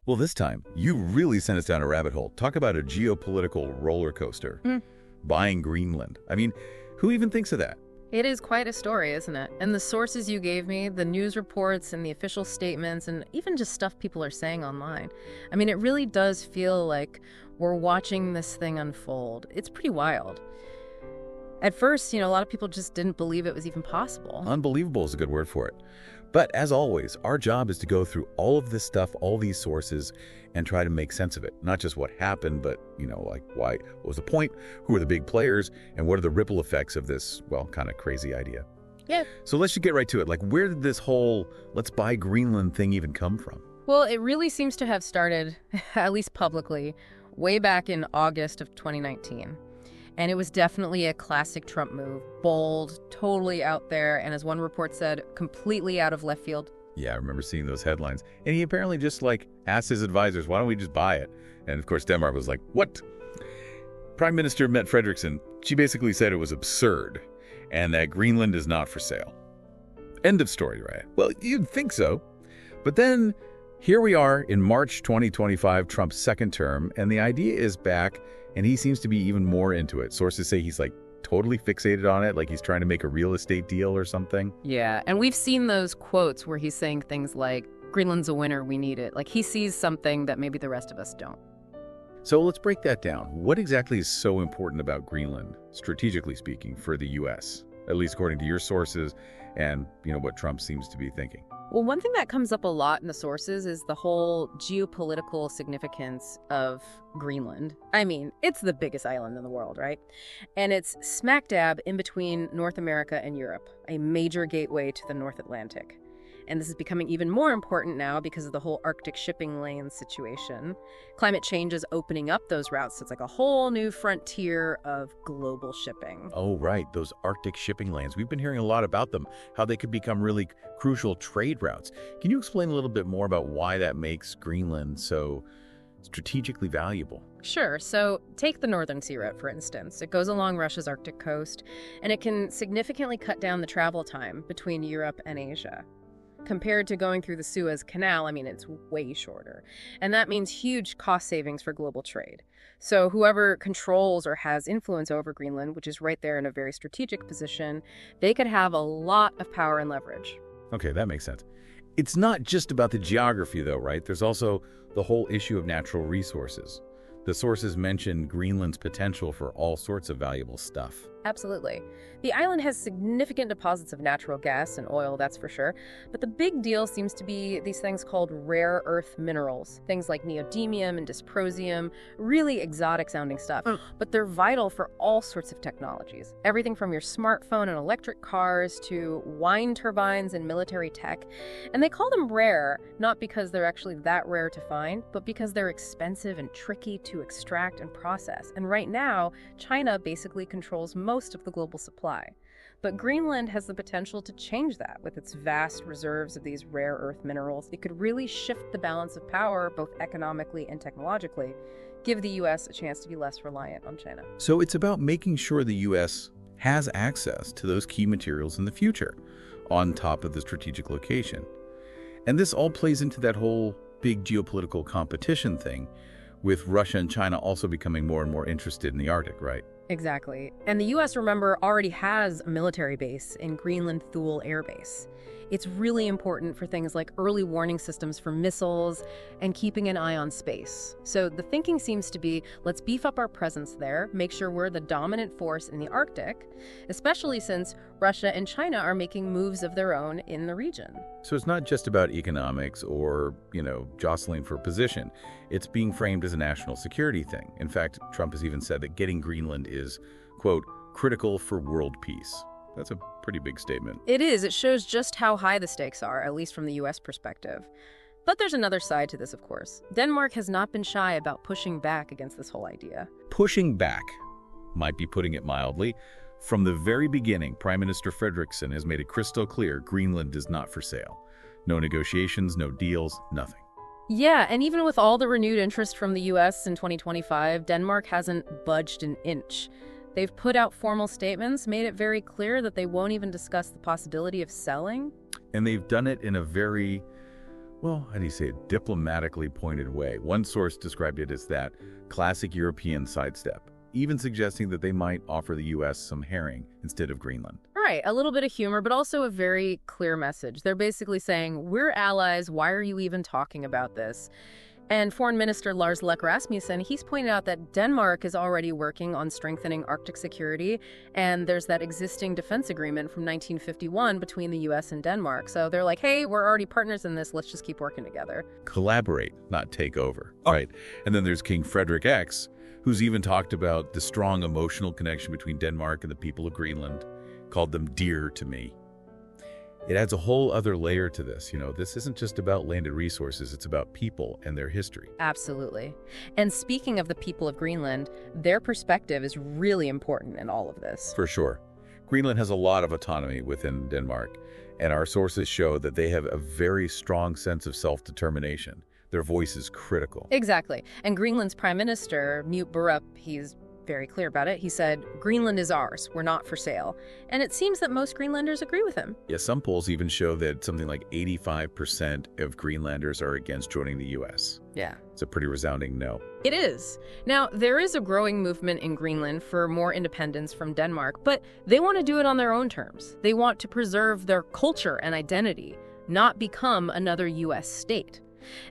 Well, this time, you really sent us down a rabbit hole. Talk about a geopolitical roller coaster. Buying Greenland. I mean, who even thinks of that? It is quite a story, isn't it? And the sources you gave me, the news reports and the official statements, and even just stuff people are saying online. I mean, it really does feel like we're watching this thing unfold. It's pretty wild. At first, a lot of people just didn't believe it was even possible. Unbelievable is a good word for it. But as always, our job is to go through all of this stuff, all these sources, and try to make sense of it. Not just what happened, but, like why, what was the point, who are the big players, and what are the ripple effects of this, well, kind of crazy idea. Yeah. So let's just get right to it. Like, where did this whole let's buy Greenland thing even come from? Well, it really seems to have started, at least publicly, way back in August of 2019. And it was definitely a classic Trump move. Bold, totally out there, and as one report said, completely out of left field. Yeah, I remember seeing those headlines. And he apparently just, asked his advisors, why don't we just buy it? And, of course, Denmark was like, what? Prime Minister Mette Frederiksen, she basically said it was absurd and that Greenland is not for sale. End of story, right? Well, you'd think so. But then here we are in March 2025, Trump's second term, and the idea is back, and he seems to be even more into it. Sources say he's totally fixated on it, like he's trying to make a real estate deal or something. Yeah, and we've seen those quotes where he's saying things like, Greenland's a winner, we need it. Like he sees something that maybe the rest of us don't. So let's break that down. What exactly is so important about Greenland, strategically speaking, for the U.S., at least according to your sources and, what Trump seems to be thinking? Well, one thing that comes up a lot in the sources is the whole geopolitical significance of Greenland. I mean, it's the biggest island in the world, right? And it's smack dab in between North America and Europe, a major gateway to the North Atlantic. And this is becoming even more important now because of the whole Arctic shipping lane situation. Climate change is opening up those routes. So it's like a whole new frontier of global shipping. Oh, right. Those Arctic shipping lanes. We've been hearing a lot about them, how they could become really crucial trade routes. Can you explain a little bit more about why that makes Greenland so strategically valuable? Sure. So take the Northern Sea Route, for instance. It goes along Russia's Arctic coast, and it can significantly cut down the travel time between Europe and Asia. Compared to going through the Suez Canal, I mean, it's way shorter. And that means huge cost savings for global trade. So whoever controls or has influence over Greenland, which is right there in a very strategic position, they could have a lot of power and leverage. Okay, that makes sense. It's not just about the geography, though, right? There's also the whole issue of natural resources. The sources mention Greenland's potential for all sorts of valuable stuff. Absolutely. The island has significant deposits of natural gas and oil, that's for sure. But the big deal seems to be these things called rare earth minerals. Things like neodymium and dysprosium, really exotic sounding stuff. But they're vital for all sorts of technologies. Everything from your smartphone and electric cars to wind turbines and military tech. And they call them rare, not because they're actually that rare to find, but because they're expensive and tricky to extract and process. And right now, China basically controls most of the global supply. But Greenland has the potential to change that with its vast reserves of these rare earth minerals. It could really shift the balance of power, both economically and technologically, give the U.S. a chance to be less reliant on China. So it's about making sure the U.S. has access to those key materials in the future, on top of the strategic location. And this all plays into that whole big geopolitical competition thing, with Russia and China also becoming more and more interested in the Arctic, right? Exactly. And the U.S., remember, already has a military base in Greenland Thule Air Base. It's really important for things like early warning systems for missiles and keeping an eye on space. So the thinking seems to be, let's beef up our presence there, make sure we're the dominant force in the Arctic, especially since Russia and China are making moves of their own in the region. So it's not just about economics or, jostling for position. It's being framed as a national security thing. In fact, Trump has even said that getting Greenland is, quote, critical for world peace. That's a pretty big statement. It is. It shows just how high the stakes are, at least from the U.S. perspective. But there's another side to this, of course. Denmark has not been shy about pushing back against this whole idea. Pushing back might be putting it mildly. From the very beginning, Prime Minister Frederiksen has made it crystal clear Greenland is not for sale. No negotiations, no deals, nothing. Yeah, and even with all the renewed interest from the U.S. in 2025, Denmark hasn't budged an inch. They've put out formal statements, made it very clear that they won't even discuss the possibility of selling. And they've done it in a very, well, how do you say it, diplomatically pointed way. One source described it as that classic European sidestep, even suggesting that they might offer the U.S. some herring instead of Greenland. Right, a little bit of humor, but also a very clear message. They're basically saying, we're allies, why are you even talking about this? And Foreign Minister Lars Løkke Rasmussen, he's pointed out that Denmark is already working on strengthening Arctic security, and there's that existing defense agreement from 1951 between the U.S. and Denmark. So they're like, hey, we're already partners in this, let's just keep working together. Collaborate, not take over, right? And then there's King Frederick X, who's even talked about the strong emotional connection between Denmark and the people of Greenland, called them dear to me. It adds a whole other layer to this. This isn't just about landed resources, it's about people and their history. Absolutely. And speaking of the people of Greenland, their perspective is really important in all of this. For sure. Greenland has a lot of autonomy within Denmark, and our sources show that they have a very strong sense of self-determination. Their voice is critical. Exactly. And Greenland's Prime Minister, Mute Borup, he's very clear about it. He said, Greenland is ours. We're not for sale. And it seems that most Greenlanders agree with him. Yeah, some polls even show that something like 85% of Greenlanders are against joining the U.S. Yeah. It's a pretty resounding no. It is. Now, there is a growing movement in Greenland for more independence from Denmark, but they want to do it on their own terms. They want to preserve their culture and identity, not become another U.S. state.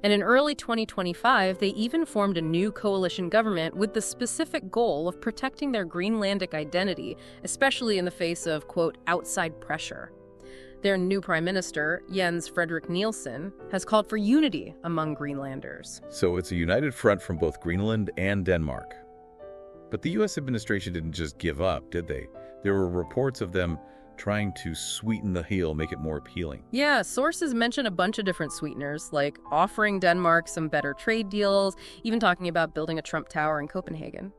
And in early 2025, they even formed a new coalition government with the specific goal of protecting their Greenlandic identity, especially in the face of, quote, outside pressure. Their new prime minister, Jens Frederik Nielsen, has called for unity among Greenlanders. So it's a united front from both Greenland and Denmark. But the U.S. administration didn't just give up, did they? There were reports of them trying to sweeten the heel, make it more appealing. Yeah, sources mention a bunch of different sweeteners, like offering Denmark some better trade deals, even talking about building a Trump Tower in Copenhagen.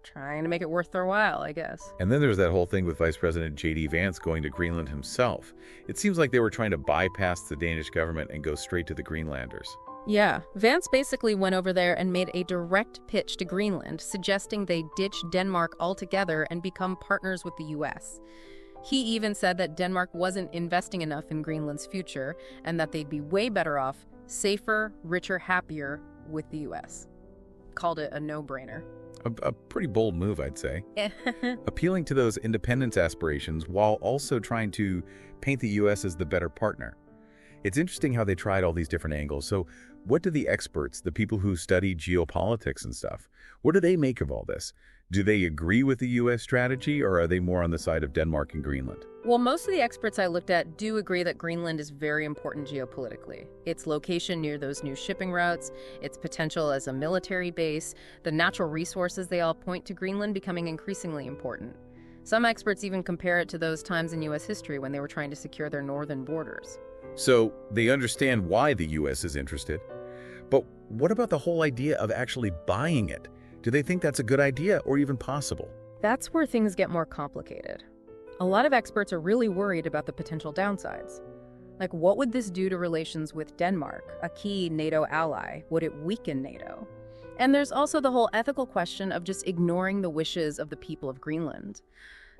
Trying to make it worth their while, I guess. And then there's that whole thing with Vice President J.D. Vance going to Greenland himself. It seems like they were trying to bypass the Danish government and go straight to the Greenlanders. Yeah, Vance basically went over there and made a direct pitch to Greenland, suggesting they ditch Denmark altogether and become partners with the U.S. He even said that Denmark wasn't investing enough in Greenland's future and that they'd be way better off, safer, richer, happier with the U.S. Called it a no-brainer. A pretty bold move, I'd say. Appealing to those independence aspirations while also trying to paint the U.S. as the better partner. It's interesting how they tried all these different angles. So what do the experts, the people who study geopolitics and stuff, what do they make of all this? Do they agree with the U.S. strategy, or are they more on the side of Denmark and Greenland? Well, most of the experts I looked at do agree that Greenland is very important geopolitically. Its location near those new shipping routes, its potential as a military base, the natural resources, they all point to Greenland becoming increasingly important. Some experts even compare it to those times in U.S. history when they were trying to secure their northern borders. So they understand why the U.S. is interested. But what about the whole idea of actually buying it? Do they think that's a good idea or even possible? That's where things get more complicated. A lot of experts are really worried about the potential downsides. Like, what would this do to relations with Denmark, a key NATO ally? Would it weaken NATO? And there's also the whole ethical question of just ignoring the wishes of the people of Greenland.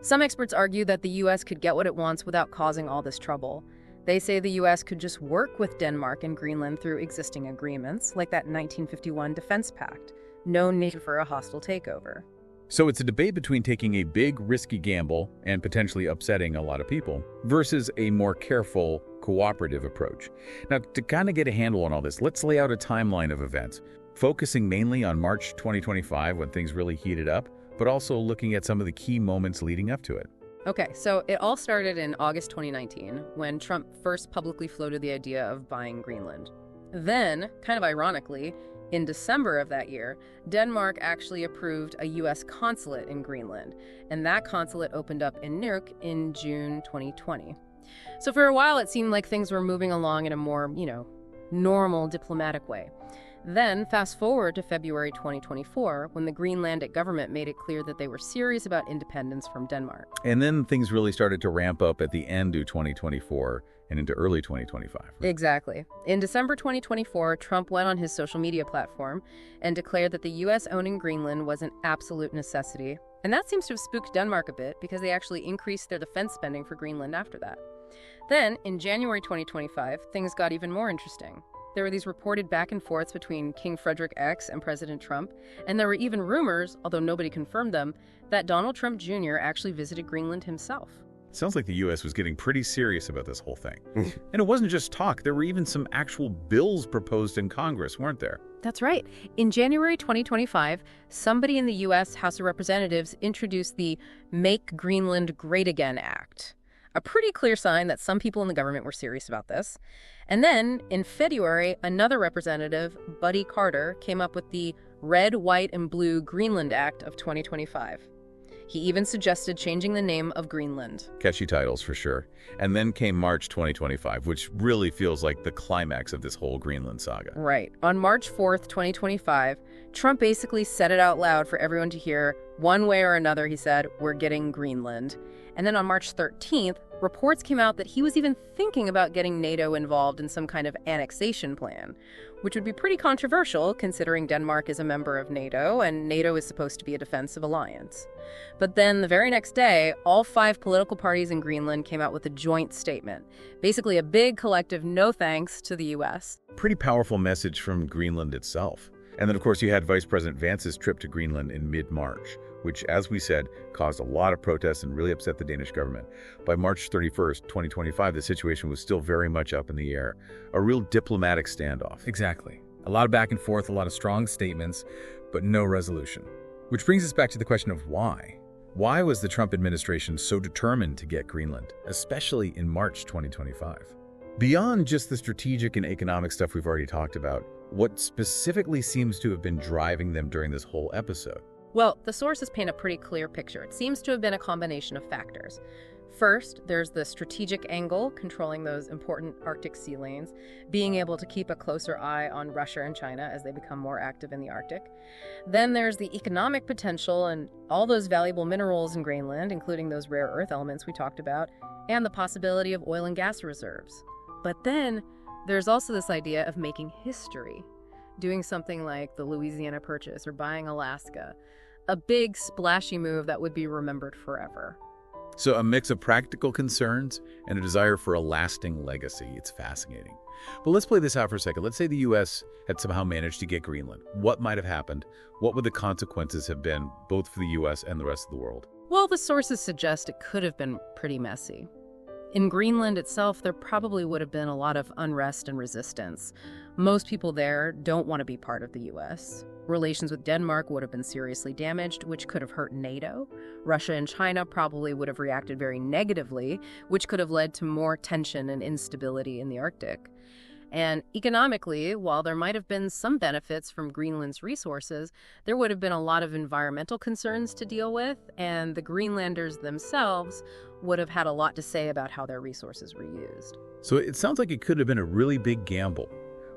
Some experts argue that the U.S. could get what it wants without causing all this trouble. They say the U.S. could just work with Denmark and Greenland through existing agreements, like that 1951 Defense Pact. No need for a hostile takeover. So it's a debate between taking a big, risky gamble and potentially upsetting a lot of people versus a more careful, cooperative approach. Now, to kind of get a handle on all this, let's lay out a timeline of events, focusing mainly on March 2025 when things really heated up, but also looking at some of the key moments leading up to it. Okay, so it all started in August 2019 when Trump first publicly floated the idea of buying Greenland. Then, kind of ironically, in December of that year, Denmark actually approved a U.S. consulate in Greenland, and that consulate opened up in Nuuk in June 2020. So for a while, it seemed like things were moving along in a more, normal diplomatic way. Then, fast forward to February 2024, when the Greenlandic government made it clear that they were serious about independence from Denmark. And then things really started to ramp up at the end of 2024 and into early 2025. Right? Exactly. In December 2024, Trump went on his social media platform and declared that the U.S. owning Greenland was an absolute necessity. And that seems to have spooked Denmark a bit because they actually increased their defense spending for Greenland after that. Then, in January 2025, things got even more interesting. There were these reported back and forths between King Frederick X and President Trump, and there were even rumors, although nobody confirmed them, that Donald Trump Jr. actually visited Greenland himself. Sounds like the U.S. was getting pretty serious about this whole thing. And it wasn't just talk. There were even some actual bills proposed in Congress, weren't there? That's right. In January 2025, somebody in the U.S. House of Representatives introduced the Make Greenland Great Again Act. A pretty clear sign that some people in the government were serious about this. And then, in February, another representative, Buddy Carter, came up with the Red, White, and Blue Greenland Act of 2025. He even suggested changing the name of Greenland. Catchy titles, for sure. And then came March 2025, which really feels like the climax of this whole Greenland saga. Right. On March 4th, 2025, Trump basically said it out loud for everyone to hear. One way or another, he said, we're getting Greenland. And then on March 13th, reports came out that he was even thinking about getting NATO involved in some kind of annexation plan, which would be pretty controversial considering Denmark is a member of NATO and NATO is supposed to be a defensive alliance. But then the very next day, all 5 political parties in Greenland came out with a joint statement, basically a big collective no thanks to the U.S. Pretty powerful message from Greenland itself. And then, of course, you had Vice President Vance's trip to Greenland in mid-March, which, as we said, caused a lot of protests and really upset the Danish government. By March 31st, 2025, the situation was still very much up in the air. A real diplomatic standoff. Exactly. A lot of back and forth, a lot of strong statements, but no resolution. Which brings us back to the question of why. Why was the Trump administration so determined to get Greenland, especially in March 2025? Beyond just the strategic and economic stuff we've already talked about, what specifically seems to have been driving them during this whole episode? Well, the sources paint a pretty clear picture. It seems to have been a combination of factors. First, there's the strategic angle, controlling those important Arctic sea lanes, being able to keep a closer eye on Russia and China as they become more active in the Arctic. Then there's the economic potential and all those valuable minerals in Greenland, including those rare earth elements we talked about, and the possibility of oil and gas reserves. But then there's also this idea of making history, doing something like the Louisiana Purchase or buying Alaska, a big splashy move that would be remembered forever. So a mix of practical concerns and a desire for a lasting legacy. It's fascinating. But let's play this out for a second. Let's say the U.S. had somehow managed to get Greenland. What might have happened? What would the consequences have been, both for the U.S. and the rest of the world? Well, the sources suggest it could have been pretty messy. In Greenland itself, there probably would have been a lot of unrest and resistance. Most people there don't want to be part of the U.S. Relations with Denmark would have been seriously damaged, which could have hurt NATO. Russia and China probably would have reacted very negatively, which could have led to more tension and instability in the Arctic. And economically, while there might have been some benefits from Greenland's resources, there would have been a lot of environmental concerns to deal with, and the Greenlanders themselves would have had a lot to say about how their resources were used. So it sounds like it could have been a really big gamble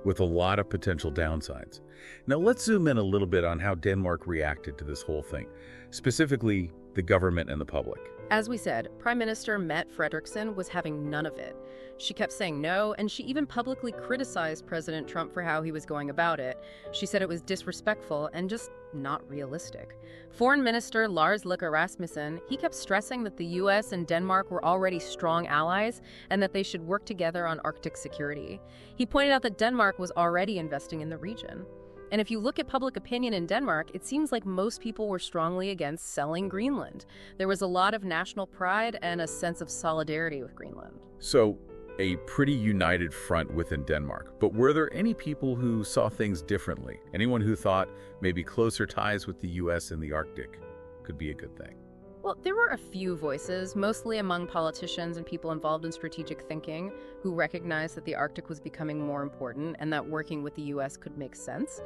with a lot of potential downsides. Now let's zoom in a little bit on how Denmark reacted to this whole thing, specifically the government and the public. As we said, Prime Minister Mette Frederiksen was having none of it. She kept saying no, and she even publicly criticized President Trump for how he was going about it. She said it was disrespectful and just not realistic. Foreign Minister Lars Løkke Rasmussen, he kept stressing that the U.S. and Denmark were already strong allies and that they should work together on Arctic security. He pointed out that Denmark was already investing in the region. And if you look at public opinion in Denmark, it seems like most people were strongly against selling Greenland. There was a lot of national pride and a sense of solidarity with Greenland. So a pretty united front within Denmark. But were there any people who saw things differently? Anyone who thought maybe closer ties with the U.S. in the Arctic could be a good thing? Well, there were a few voices, mostly among politicians and people involved in strategic thinking, who recognized that the Arctic was becoming more important and that working with the U.S. could make sense.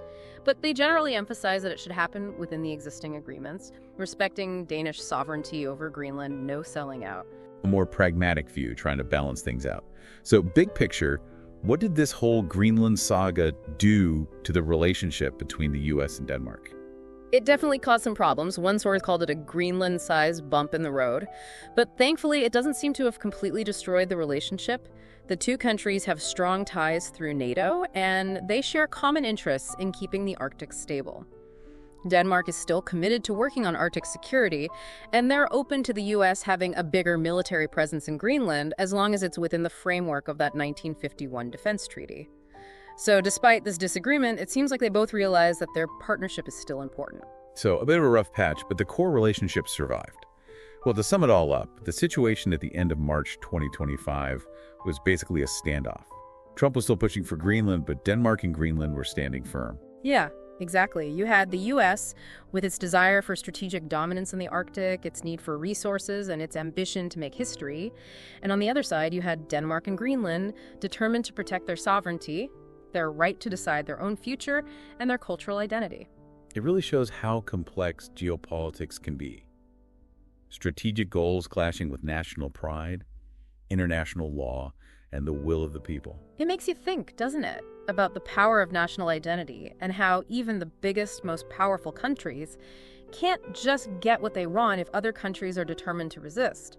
But they generally emphasized that it should happen within the existing agreements, respecting Danish sovereignty over Greenland, no selling out. A more pragmatic view, trying to balance things out. So big picture, what did this whole Greenland saga do to the relationship between the U.S. and Denmark? It definitely caused some problems. One source called it a Greenland-sized bump in the road. But thankfully, it doesn't seem to have completely destroyed the relationship. The two countries have strong ties through NATO, and they share common interests in keeping the Arctic stable. Denmark is still committed to working on Arctic security, and they're open to the U.S. having a bigger military presence in Greenland as long as it's within the framework of that 1951 defense treaty. So despite this disagreement, it seems like they both realize that their partnership is still important. So a bit of a rough patch, but the core relationship survived. Well, to sum it all up, the situation at the end of March 2025 was basically a standoff. Trump was still pushing for Greenland, but Denmark and Greenland were standing firm. Yeah, exactly. You had the U.S. with its desire for strategic dominance in the Arctic, its need for resources, and its ambition to make history. And on the other side, you had Denmark and Greenland determined to protect their sovereignty, their right to decide their own future, and their cultural identity. It really shows how complex geopolitics can be. Strategic goals clashing with national pride, international law, and the will of the people. It makes you think, doesn't it, about the power of national identity and how even the biggest, most powerful countries can't just get what they want if other countries are determined to resist.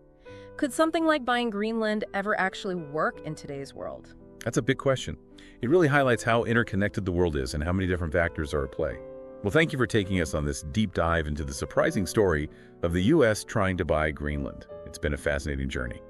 Could something like buying Greenland ever actually work in today's world? That's a big question. It really highlights how interconnected the world is and how many different factors are at play. Well, thank you for taking us on this deep dive into the surprising story of the U.S. trying to buy Greenland. It's been a fascinating journey.